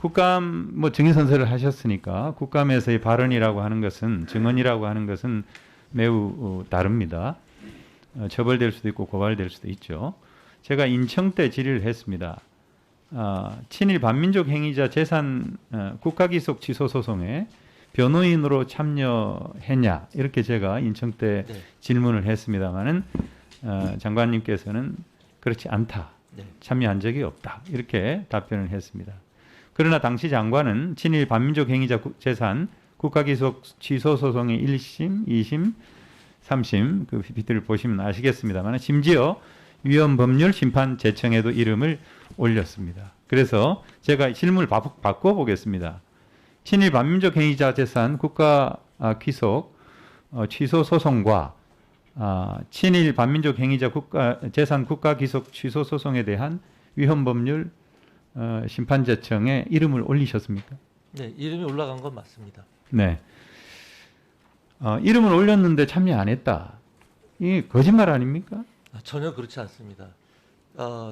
국감 뭐 증인 선서를 하셨으니까 국감에서의 발언이라고 하는 것은 증언이라고 하는 것은 매우 다릅니다. 처벌될 수도 있고 고발될 수도 있죠. 제가 인청 때 질의를 했습니다. 친일 반민족 행위자 재산 국가기속 취소 소송에 변호인으로 참여했냐 이렇게 제가 인청 때 네. 질문을 했습니다마는 장관님께서는 그렇지 않다. 네. 참여한 적이 없다. 이렇게 답변을 했습니다. 그러나 당시 장관은 친일 반민족 행위자 재산 국가기속 취소 소송의 1심, 2심, 3심 그 PPT를 보시면 아시겠습니다만 심지어 위헌법률 심판 제청에도 이름을 올렸습니다. 그래서 제가 질문을 바꿔보겠습니다. 친일 반민족 행위자 재산 국가기속 취소 소송과 친일 반민족 행위자 재산 국가기속 취소 소송에 대한 위헌법률 심판제청에 이름을 올리셨습니까? 네, 이름이 올라간 건 맞습니다. 네. 이름을 올렸는데 참여 안 했다. 이 거짓말 아닙니까? 전혀 그렇지 않습니다.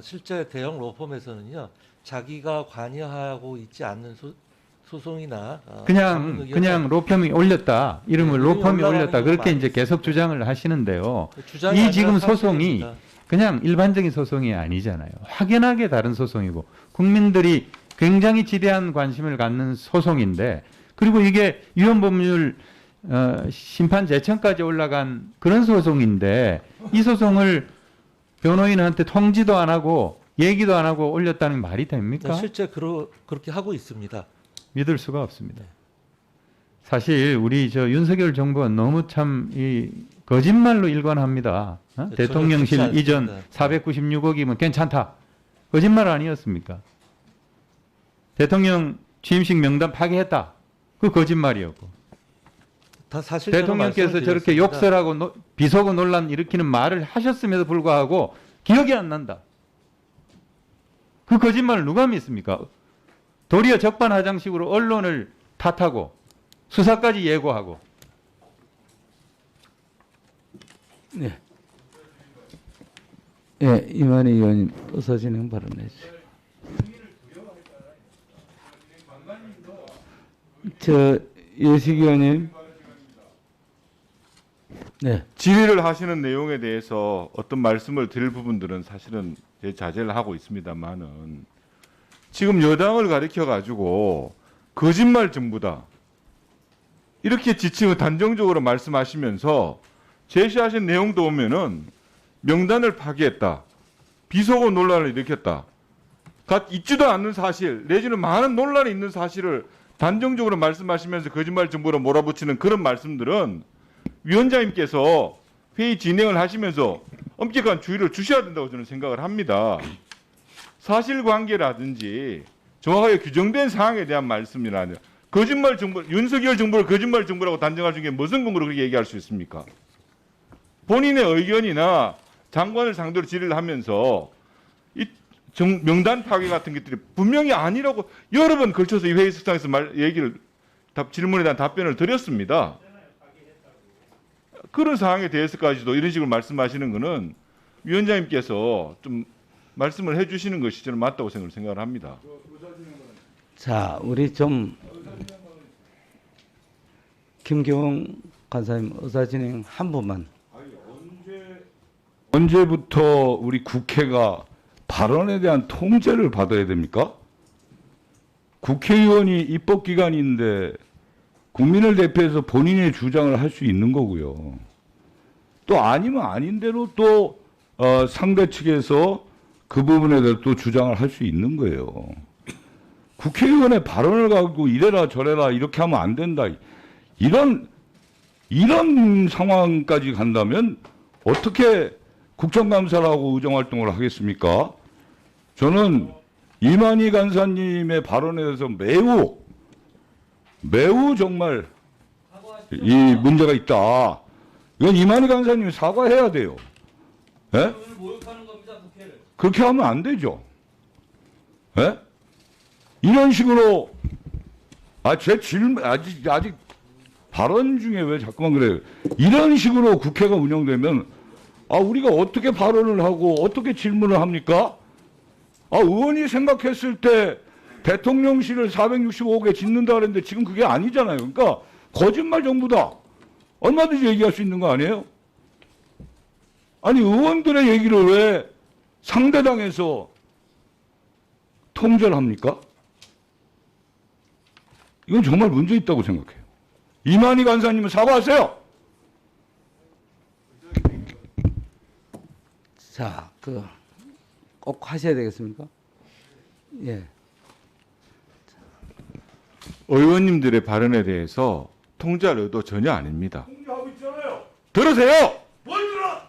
실제 대형 로펌에서는요, 자기가 관여하고 있지 않는 소송이나 그냥 로펌이 올렸다. 이름을 네, 로펌이 올라가는 올렸다. 건 그렇게 이제 맞습니다. 계속 주장을 하시는데요. 주장이 이 아니라 지금 소송이 사실입니다. 그냥 일반적인 소송이 아니잖아요. 확연하게 다른 소송이고 국민들이 굉장히 지대한 관심을 갖는 소송인데 그리고 이게 위헌법률 심판 제청까지 올라간 그런 소송인데 이 소송을 변호인한테 통지도 안 하고 얘기도 안 하고 올렸다는 말이 됩니까? 네, 실제 그렇게 하고 있습니다. 믿을 수가 없습니다. 사실 우리 윤석열 정부가 너무 참 이 거짓말로 일관합니다. 네, 대통령실 전혀 그렇지 이전 않습니다. 496억이면 괜찮다. 거짓말 아니었습니까? 대통령 취임식 명단 파기했다. 그 거짓말이었고. 다 사실대로 대통령께서 말씀을 저렇게 드렸습니다. 욕설하고 비속어 논란 일으키는 말을 하셨음에도 불구하고 기억이 안 난다. 그 거짓말을 누가 믿습니까? 도리어 적반하장식으로 언론을 탓하고 수사까지 예고하고. 네. 예, 이만희 의원님 의사진행 발언해주세요. 예식 의원님. 네. 질의를 하시는 내용에 대해서 어떤 말씀을 드릴 부분들은 사실은 제 자제를 하고 있습니다만은 지금 여당을 가리켜 가지고 거짓말 정부다 이렇게 지칭을 단정적으로 말씀하시면서 제시하신 내용도 보면은 명단을 파기했다, 비속어 논란을 일으켰다, 있지도 않는 사실 내지는 많은 논란이 있는 사실을 단정적으로 말씀하시면서 거짓말 정부로 몰아붙이는 그런 말씀들은 위원장님께서 회의 진행을 하시면서 엄격한 주의를 주셔야 된다고 저는 생각을 합니다. 사실관계라든지 정확하게 규정된 사항에 대한 말씀이나 거짓말 정부, 윤석열 정부를 거짓말 정부라고 단정할 수 있는 게 무슨 근거로 그렇게 얘기할 수 있습니까? 본인의 의견이나 장관을 상대로 질의를 하면서 이 명단 파괴 같은 것들이 분명히 아니라고 여러 번 걸쳐서 이 회의석상에서 질문에 대한 답변을 드렸습니다. 그런 상황에 대해서까지도 이런 식으로 말씀하시는 것은 위원장님께서 좀 말씀을 해주시는 것이 저는 맞다고 생각을 합니다. 자, 우리 좀 김경원 간사님 의사진행 한 번만. 언제부터 우리 국회가 발언에 대한 통제를 받아야 됩니까? 국회의원이 입법기관인데 국민을 대표해서 본인의 주장을 할 수 있는 거고요. 또 아니면 아닌 대로 또 상대 측에서 그 부분에 대해서 또 주장을 할 수 있는 거예요. 국회의원의 발언을 가지고 이래라 저래라 이렇게 하면 안 된다. 이런 상황까지 간다면 어떻게 국정감사라고 의정활동을 하겠습니까? 저는 이만희 간사님의 발언에 대해서 매우 정말 이 문제가 있다. 이건 이만희 간사님이 사과해야 돼요. 예? 그렇게 하면 안 되죠. 예? 이런 식으로 제 질문 아직 발언 중에 왜 자꾸만 그래요? 이런 식으로 국회가 운영되면 우리가 어떻게 발언을 하고 어떻게 질문을 합니까? 의원이 생각했을 때 대통령실을 465개 짓는다 그랬는데 지금 그게 아니잖아요. 그러니까 거짓말 정부다. 얼마든지 얘기할 수 있는 거 아니에요? 아니 의원들의 얘기를 왜 상대당에서 통제를 합니까? 이건 정말 문제 있다고 생각해요. 이만희 간사님은 사과하세요. 자, 꼭 하셔야 되겠습니까? 예. 의원님들의 발언에 대해서 통제할 의도 전혀 아닙니다. 통제하고 있잖아요. 들으세요. 뭘 들어?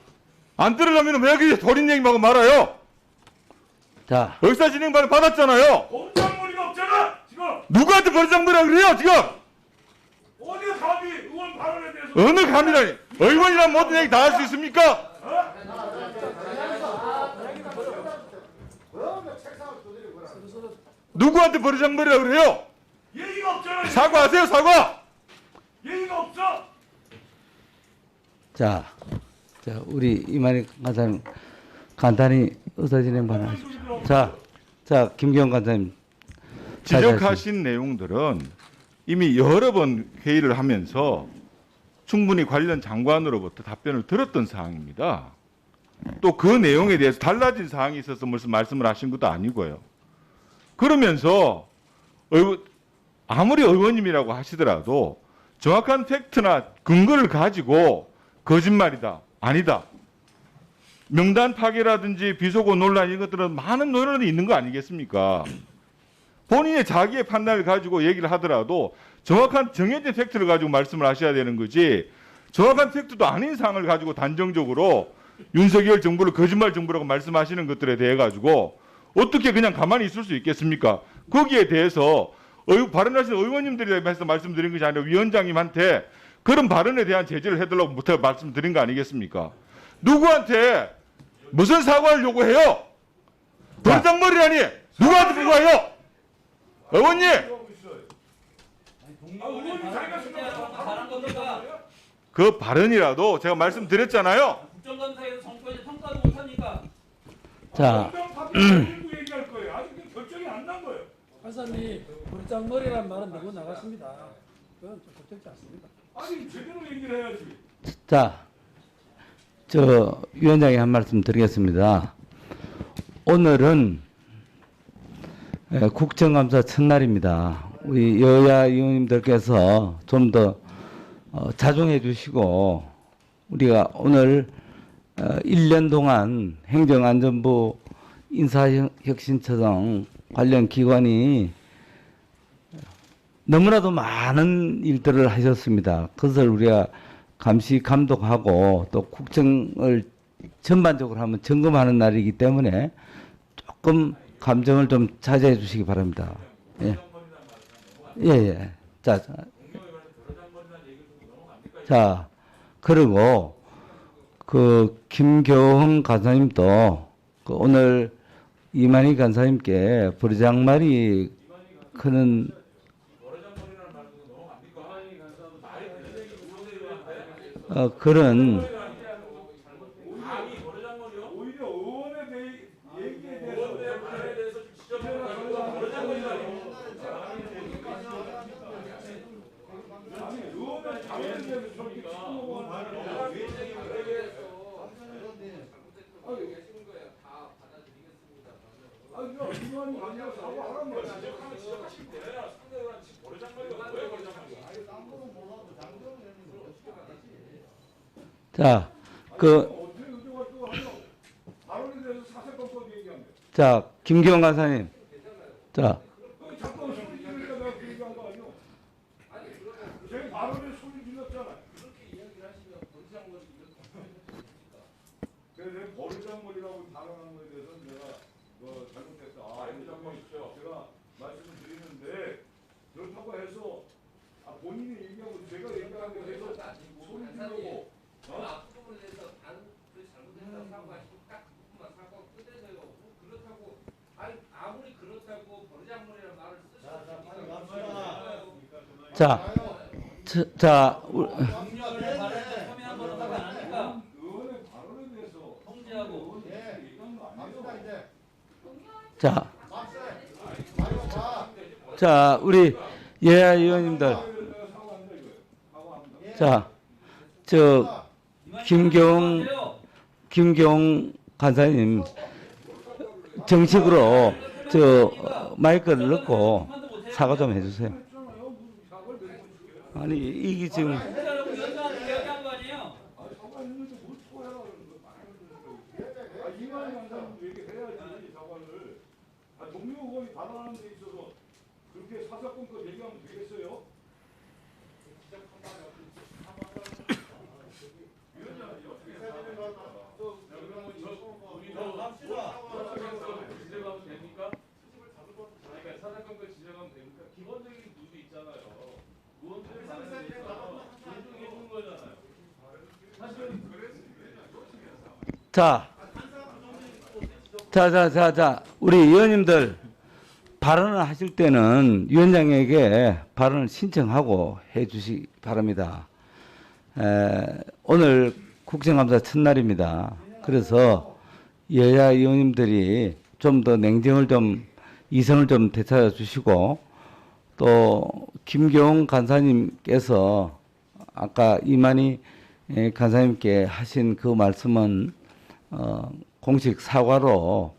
안 들으려면 왜 그렇게 버린 얘기만 말아요? 자, 역사진행반을 받았잖아요. 범장머리가 없잖아. 지금 누구한테 버리장머리라 그래요 지금? 어디가 감히 의원 발언에 대해서 어느 감이라니? 의원이란 모든 얘기 다 할 수 있습니까? 누구한테 버리장머리라 그래요? 예의가 없잖아. 사과하세요 사과. 예의가 없어. 자, 우리 이만희 간사님 간단히 의사진행 발언하십시오. 자, 김기현 간사님. 지적하신 내용들은 이미 여러 번 회의를 하면서 충분히 관련 장관으로부터 답변을 들었던 사항입니다. 또 그 내용에 대해서 달라진 사항이 있어서 무슨 말씀을 하신 것도 아니고요. 그러면서 아무리 의원님이라고 하시더라도 정확한 팩트나 근거를 가지고 거짓말이다, 아니다. 명단 파괴라든지 비속어 논란 이런 것들은 많은 논란이 있는 거 아니겠습니까? 본인의 자기의 판단을 가지고 얘기를 하더라도 정확한 정해진 팩트를 가지고 말씀을 하셔야 되는 거지, 정확한 팩트도 아닌 사항을 가지고 단정적으로 윤석열 정부를 거짓말 정부라고 말씀하시는 것들에 대해 가지고 어떻게 그냥 가만히 있을 수 있겠습니까? 거기에 대해서 발언하신 의원님들에 대해서 말씀드린 것이 아니라 위원장님한테 그런 발언에 대한 제재를 해달라고 못해 말씀드린 거 아니겠습니까? 누구한테 무슨 사과를 요구해요? 벌장머리라니 누구한테 불구해요? 의원님! 그 발언이라도 제가 말씀드렸잖아요. 국정감사에서 정권이 평가도 못하니까. 자, 얘기할 거예요. 아직 결정이 안 난 거예요. 판사님, 버리장머리라는 말은 너무 나갔습니다. 그건 좀 적절치 않습니다. 아니 제대로 얘기를 해야지. 자, 위원장이 한 말씀 드리겠습니다. 오늘은 국정감사 첫날입니다. 우리 여야 의원님들께서 좀 더 자중해 주시고, 우리가 오늘 1년 동안 행정안전부 인사혁신처장 관련 기관이 너무나도 많은 일들을 하셨습니다. 그것을 우리가 감시 감독하고 또 국정을 전반적으로 한번 점검하는 날이기 때문에 조금 감정을 좀 자제해 주시기 바랍니다. 예. 예. 자, 그리고 김교흥 간사님도 오늘 이만희 간사님께 버리장머리 그는 그런 오히려 의원에 대해 얘기에 대해서 아니 의원의 자원에 대해서 저렇게 치고는 이만희 간사 사과하란 말이야. 자, 김기현 간사님. 자, 버리장머리라고 발언한 거에 대해서는 제가 잘못했다. 제가 말씀을 드리는데 그렇다고 해서 본인이 얘기하고 제가 얘기하는 거에 대해서 소리 지르고 앞부분에 대해서 그 잘못했다고 사과하시고 딱 그 부분만 사과하고 끝내세요. 그렇다고 아무리 그렇다고 버리장머리라는 말을 쓰시니까 자, 국민의 발언에 서명한 거로 사과 안 하니까 의원의 발언에 대해서 통제하고 자, 자, 우리 여야 의원님들. 자, 저 김경 간사님 정식으로 저 마이크를 넣고 사과 좀 해주세요. 아니 이게 지금 동료 의원이 발언하는 데 있어서 그렇게 사사건건 얘기하면 되겠어요? 자, 우리 의원님들 발언을 하실 때는 위원장에게 발언을 신청하고 해주시기 바랍니다. 오늘 국정감사 첫날입니다. 그래서 여야 의원님들이 좀 더 냉정을 이성을 좀 되찾아 주시고 또 김경 간사님께서 아까 이만희 간사님께 하신 그 말씀은 공식 사과로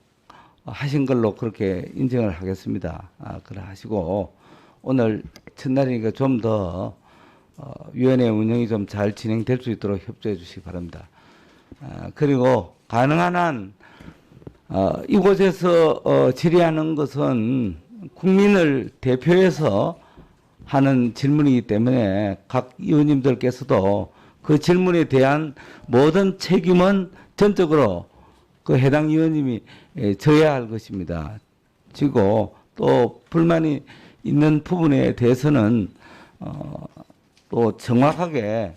하신 걸로 그렇게 인정을 하겠습니다. 그래 하시고 오늘 첫날이니까 좀 더 위원회 운영이 좀 잘 진행될 수 있도록 협조해 주시기 바랍니다. 그리고 가능한 한 이곳에서 질의하는 것은 국민을 대표해서 하는 질문이기 때문에 각 의원님들께서도 그 질문에 대한 모든 책임은 전적으로 그 해당 의원님이 져야 할 것입니다. 지고 또 불만이 있는 부분에 대해서는 또 정확하게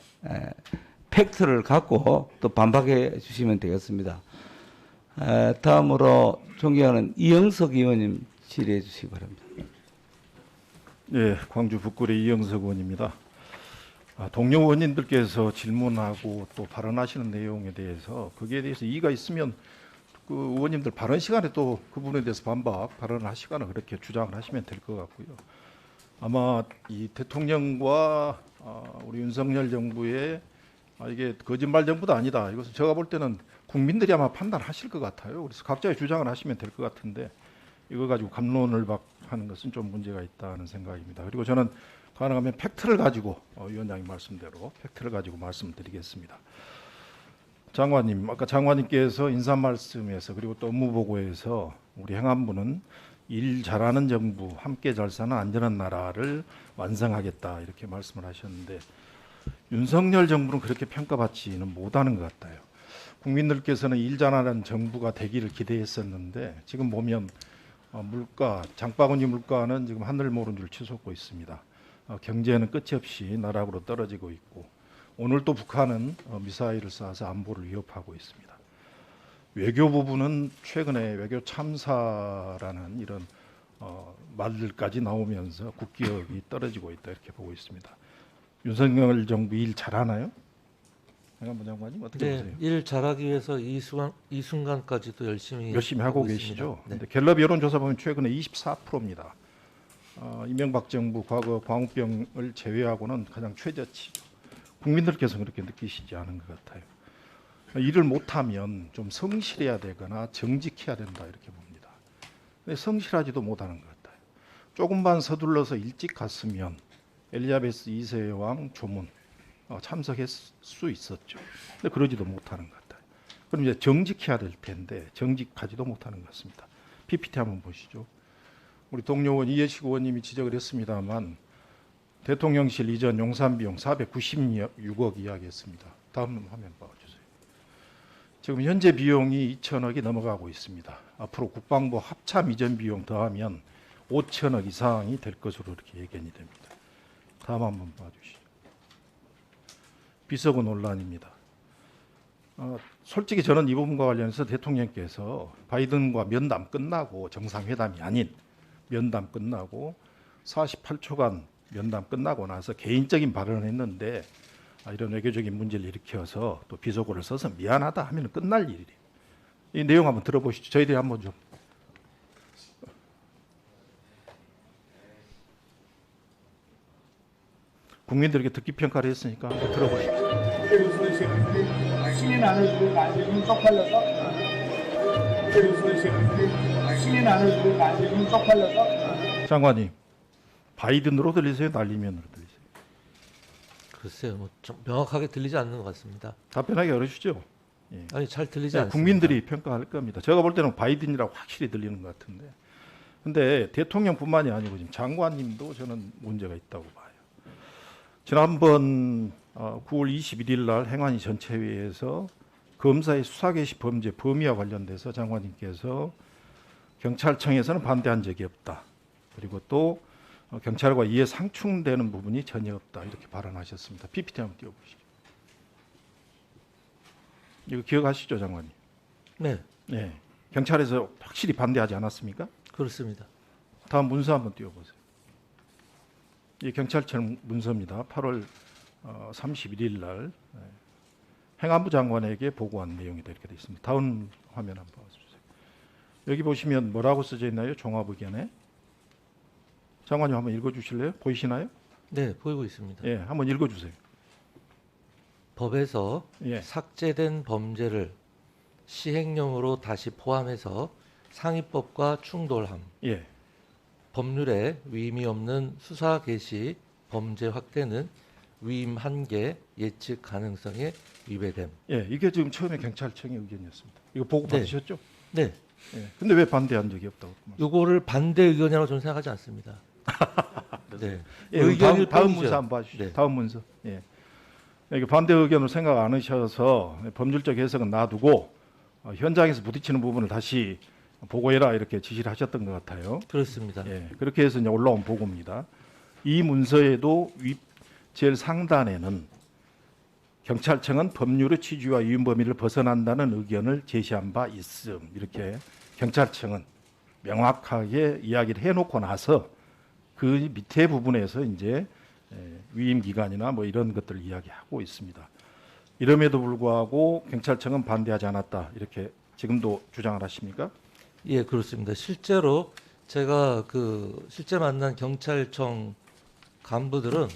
팩트를 갖고 또 반박해 주시면 되겠습니다. 다음으로 존경하는 이영석 의원님 질의해 주시기 바랍니다. 예, 광주 북구리 이영석 의원입니다. 동료 의원님들께서 질문하고 또 발언하시는 내용에 대해서 거기에 대해서 이의가 있으면 그 의원님들 발언 시간에 또 그 부분에 대해서 발언하시거나 그렇게 주장을 하시면 될 것 같고요. 아마 이 대통령과 우리 윤석열 정부의 이게 거짓말 정부도 아니다. 이것은 제가 볼 때는 국민들이 아마 판단하실 것 같아요. 그래서 각자의 주장을 하시면 될 것 같은데 이거 가지고 갑론을 하는 것은 좀 문제가 있다는 생각입니다. 그리고 저는 가능하면 팩트를 가지고 위원장님 말씀대로 팩트를 가지고 말씀드리겠습니다. 장관님, 아까 장관님께서 인사 말씀에서 그리고 또 업무 보고에서 우리 행안부는 일 잘하는 정부, 함께 잘 사는 안전한 나라를 완성하겠다 이렇게 말씀을 하셨는데 윤석열 정부는 그렇게 평가받지는 못하는 것 같아요. 국민들께서는 일 잘하는 정부가 되기를 기대했었는데 지금 보면 물가, 장바구니 물가는 지금 하늘 모른 줄 치솟고 있습니다. 경제는 끝이 없이 나락으로 떨어지고 있고 오늘 또 북한은 미사일을 쏴서 안보를 위협하고 있습니다. 외교 부분은 최근에 외교 참사라는 이런 말들까지 나오면서 국기력이 떨어지고 있다 이렇게 보고 있습니다. 윤석열 정부 일 잘하나요? 행안부 장관님 어떻게 보세요? 일 잘하기 위해서 이 순간까지도 열심히 하고 있습니다. 계시죠. 네. 근데 갤럽 여론조사 보면 최근에 24%입니다. 이명박 정부 과거 광우병을 제외하고는 가장 최저치죠. 국민들께서 그렇게 느끼시지 않은 것 같아요. 일을 못하면 좀 성실해야 되거나 정직해야 된다 이렇게 봅니다. 근데 성실하지도 못하는 것 같아요. 조금만 서둘러서 일찍 갔으면 엘리자베스 2세 왕 조문 참석할 수 있었죠. 근데 그러지도 못하는 것 같아요. 그럼 이제 정직해야 될 텐데 정직하지도 못하는 것 같습니다. PPT 한번 보시죠. 우리 동료 의원 이해식 의원님이 지적을 했습니다만 대통령실 이전 용산 비용 496억 이야기했습니다. 다음 화면 봐주세요. 지금 현재 비용이 2천억이 넘어가고 있습니다. 앞으로 국방부 합참 이전 비용 더하면 5천억 이상이 될 것으로 이렇게 예견이 됩니다. 다음 한번 봐주시죠. 비서구 논란입니다. 솔직히 저는 이 부분과 관련해서 대통령께서 바이든과 면담 끝나고 정상회담이 아닌 면담 끝나고 48초간 면담 끝나고 나서 개인적인 발언을 했는데 이런 외교적인 문제를 일으켜서 또 비속어를 써서 미안하다 하면 끝날 일이에요. 이 내용 한번 들어보시죠. 저희들이 한번 좀. 국민들에게 듣기 평가를 했으니까 한번 들어보십시오. 신인 안을 만들면 쪽팔려서 신인 안을 만들면 쪽팔려서 장관님, 바이든으로 들리세요? 날리면으로 들리세요? 글쎄요, 뭐 좀 명확하게 들리지 않는 것 같습니다. 답변하기 어려우시죠? 예. 아니 잘 들리지 네, 않습니다. 국민들이 평가할 겁니다. 제가 볼 때는 바이든이라고 확실히 들리는 것 같은데. 근데 대통령뿐만이 아니고 지금 장관님도 저는 문제가 있다고 봐요. 지난번 9월 21일 날 행안위 전체회의에서 검사의 수사 개시 범죄 범위와 관련돼서 장관님께서 경찰청에서는 반대한 적이 없다. 그리고 또 경찰과 이해 상충되는 부분이 전혀 없다. 이렇게 발언하셨습니다. PPT 한번 띄워보시죠. 이거 기억하시죠, 장관님? 네, 네. 경찰에서 확실히 반대하지 않았습니까? 그렇습니다. 다음 문서 한번 띄워보세요. 이 경찰청 문서입니다. 8월 31일 날 행안부 장관에게 보고한 내용이다 이렇게 되어 있습니다. 다음 화면 한번 봐주세요. 여기 보시면 뭐라고 써져 있나요? 종합 의견에. 장관님 한번 읽어주실래요? 보이시나요? 네, 보이고 있습니다. 예, 한번 읽어주세요. 법에서 예. 삭제된 범죄를 시행령으로 다시 포함해서 상위법과 충돌함, 예, 법률에 위임이 없는 수사 개시 범죄 확대는 위임 한계 예측 가능성에 위배됨. 예, 이게 지금 처음에 경찰청의 의견이었습니다. 이거 보고 네. 받으셨죠? 네, 예. 근데 왜 반대한 적이 없다고? 요거를 반대 의견이라고 저는 생각하지 않습니다. 네, 예, 의견일 다음 뿐이죠. 문서 한번 봐주시죠. 네. 다음 문서. 예. 이게 반대 의견을 생각 안 하셔서 법률적 해석은 놔두고 현장에서 부딪히는 부분을 다시 보고해라 이렇게 지시를 하셨던 것 같아요. 그렇습니다. 예. 그렇게 해서 이제 올라온 보고입니다. 이 문서에도 제일 상단에는 경찰청은 법률의 취지와 위임 범위를 벗어난다는 의견을 제시한 바 있음. 이렇게 경찰청은 명확하게 이야기를 해놓고 나서 그 밑에 부분에서 이제 위임 기간이나 뭐 이런 것들을 이야기하고 있습니다. 이럼에도 불구하고 경찰청은 반대하지 않았다 이렇게 지금도 주장을 하십니까? 예, 그렇습니다. 실제로 제가 실제 만난 경찰청 간부들은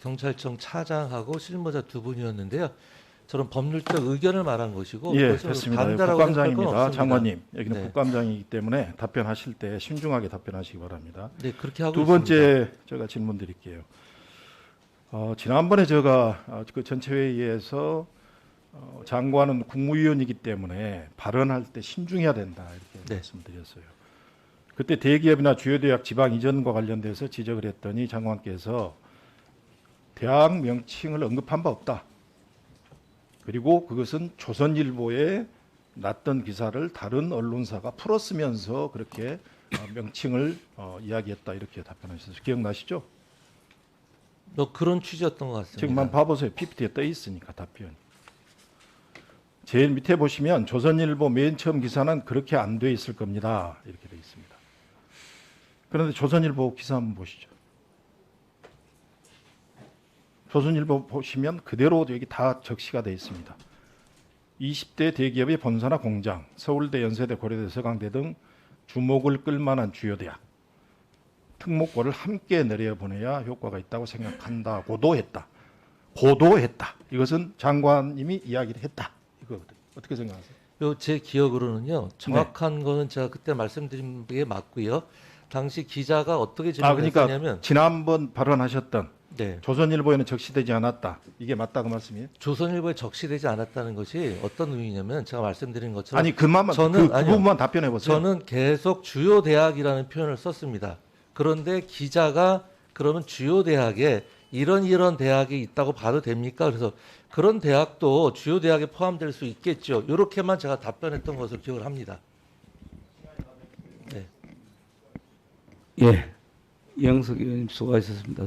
경찰청 차장하고 실무자 두 분이었는데요. 저는 법률적 의견을 말한 것이고 예, 그것을 됐습니다. 반대라고 생각할 건 국감장입니다. 없습니다. 장관님, 여기는 네. 국감장이기 때문에 답변하실 때 신중하게 답변하시기 바랍니다. 네, 그렇게 하고 두 번째 제가 질문 드릴게요. 지난번에 제가 그 전체 회의에서 장관은 국무위원이기 때문에 발언할 때 신중해야 된다 이렇게 네. 말씀드렸어요. 그때 대기업이나 주요 대학 지방 이전과 관련돼서 지적을 했더니 장관께서 대학 명칭을 언급한 바 없다. 그리고 그것은 조선일보에 났던 기사를 다른 언론사가 풀었으면서 그렇게 명칭을 이야기했다 이렇게 답변하셨어요. 기억나시죠? 그런 취지였던 것 같습니다. 지금 한번 봐보세요. PPT에 떠 있으니까 답변. 제일 밑에 보시면 조선일보 맨 처음 기사는 그렇게 안 돼 있을 겁니다. 이렇게 돼 있습니다. 그런데 조선일보 기사 한번 보시죠. 조선일보 보시면 그대로 여기 다 적시가 돼 있습니다. 20대 대기업의 본사나 공장, 서울대, 연세대, 고려대, 서강대 등 주목을 끌만한 주요 대학, 특목고를 함께 내려보내야 효과가 있다고 생각한다고도 했다. 고도했다. 이것은 장관님이 이야기를 했다. 이거거든요. 어떻게 생각하세요? 제 기억으로는요. 정확한 거는 제가 그때 말씀드린 게 맞고요. 당시 기자가 어떻게 그러니까 질문했냐면 지난번 발언하셨던 네. 조선일보에는 적시되지 않았다. 이게 맞다고 말씀이에요? 조선일보에 적시되지 않았다는 것이 어떤 의미냐면 제가 말씀드린 것처럼 아니 그만만 저는 그 아니요. 부분만 답변해 보세요. 저는 계속 주요 대학이라는 표현을 썼습니다. 그런데 기자가 그러면 주요 대학에 이런 대학이 있다고 봐도 됩니까? 그래서 그런 대학도 주요 대학에 포함될 수 있겠죠. 이렇게만 제가 답변했던 것을 기억을 합니다. 네. 예, 이영석 의원님 수고하셨습니다.